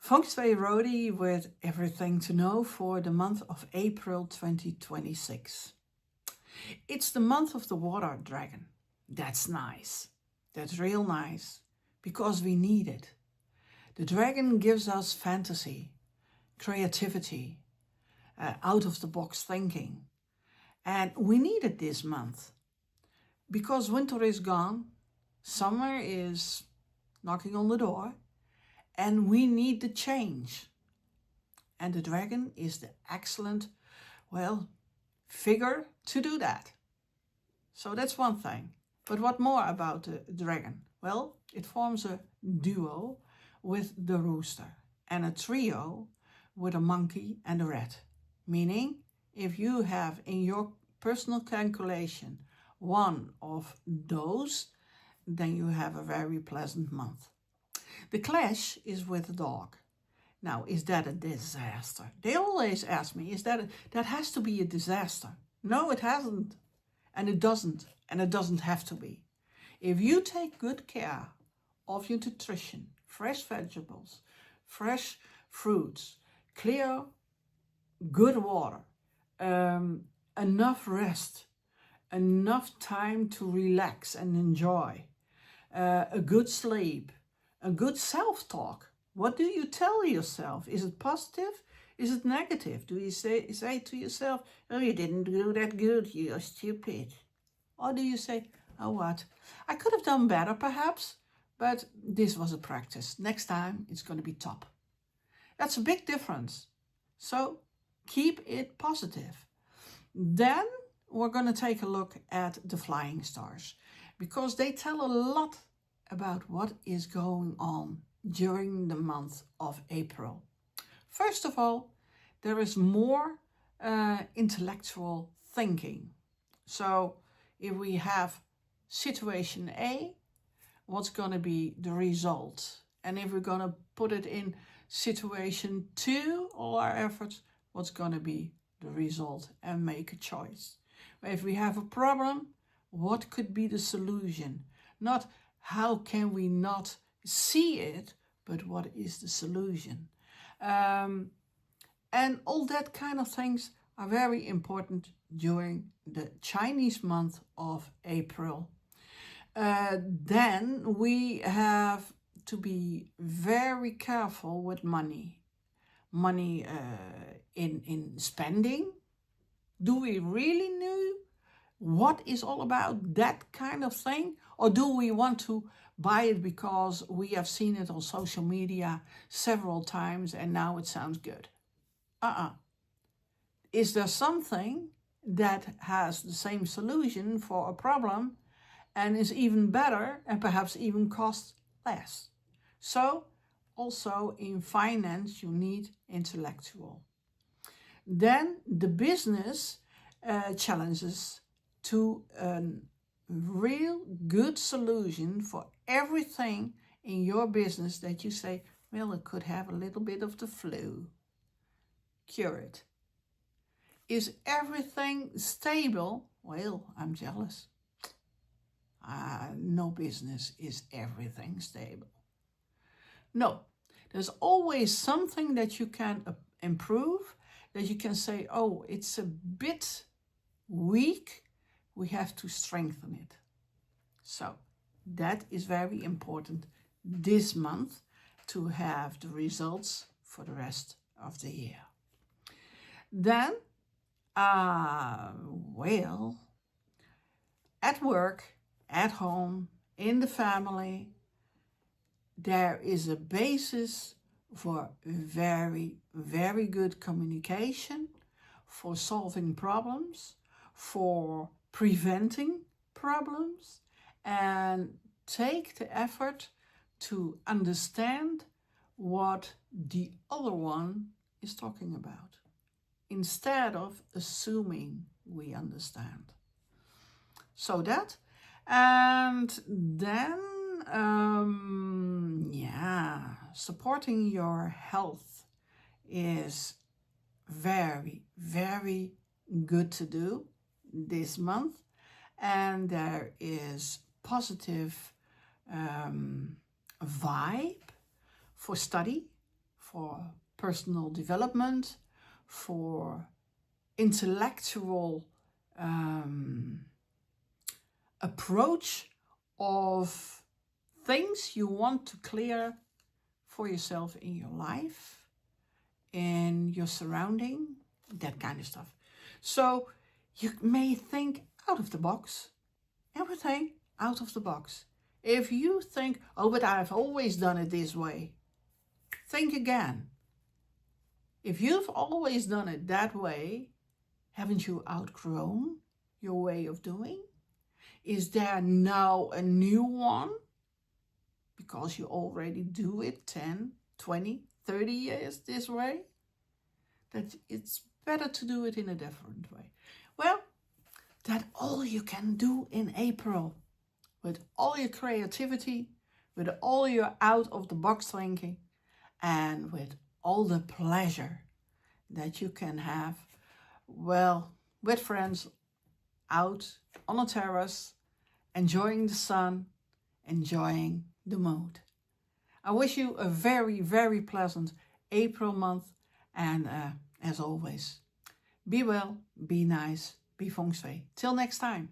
Feng Shui Roadie with everything to know for the month of April 2026. It's the month of the water dragon. That's nice. That's real nice because we need it. The dragon gives us fantasy, creativity, out of the box thinking. And we need it this month because winter is gone, summer is knocking on the door, and we need the change. And the dragon is the excellent, figure to do that. So that's one thing. But what more about the dragon? Well, it forms a duo with the rooster and a trio with a monkey and a rat. Meaning, if you have in your personal calculation one of those, then you have a very pleasant month. The clash is with the dog. Now, is that a disaster? They always ask me, that has to be a disaster? No, it hasn't. And it doesn't. And it doesn't have to be. If you take good care of your nutrition, fresh vegetables, fresh fruits, clear, good water, enough rest, enough time to relax and enjoy, a good sleep, a good self-talk. What do you tell yourself? Is it positive? Is it negative? Do you say to yourself, oh, you didn't do that good, you're stupid? Or do you say, oh what, I could have done better perhaps, but this was a practice. Next time it's going to be top. That's a big difference. So keep it positive. Then we're going to take a look at the flying stars because they tell a lot about what is going on during the month of April. First of all, there is more intellectual thinking. So if we have situation A, what's going to be the result? And if we're going to put it in situation 2, all our efforts, what's going to be the result, and make a choice. If we have a problem, what could be the solution? Not how can we not see it, but what is the solution? And all that kind of things are very important during the Chinese month of April. Then we have to be very careful with money. Money in spending. Do we really know what is all about that kind of thing? Or do we want to buy it because we have seen it on social media several times and now it sounds good? Is there something that has the same solution for a problem and is even better and perhaps even costs less? So also in finance you need intellectual. Then the business challenges to a real good solution for everything in your business that you say, well, it could have a little bit of the flu. Cure it. Is everything stable? Well, I'm jealous. No business is everything stable. No, there's always something that you can improve, that you can say, oh, it's a bit weak, we have to strengthen it. So that is very important this month to have the results for the rest of the year. Then, at work, at home, in the family, there is a basis for very, very good communication, for solving problems, for preventing problems, and take the effort to understand what the other one is talking about, instead of assuming we understand. So that, and then, supporting your health is very, very good to do this month. And there is positive vibe for study, for personal development, for intellectual approach of things you want to clear for yourself in your life, in your surrounding, that kind of stuff. So you may think out of the box, everything out of the box. If you think, oh, but I've always done it this way, think again. If you've always done it that way, haven't you outgrown your way of doing? Is there now a new one? Because you already do it 10, 20, 30 years this way? That it's better to do it in a different way. Well, that's all you can do in April. With all your creativity, with all your out of the box thinking, and with all the pleasure that you can have, well, with friends out on a terrace, enjoying the sun, enjoying the mood. I wish you a very, very pleasant April month, and as always, be well, be nice, be Feng Shui. Till next time.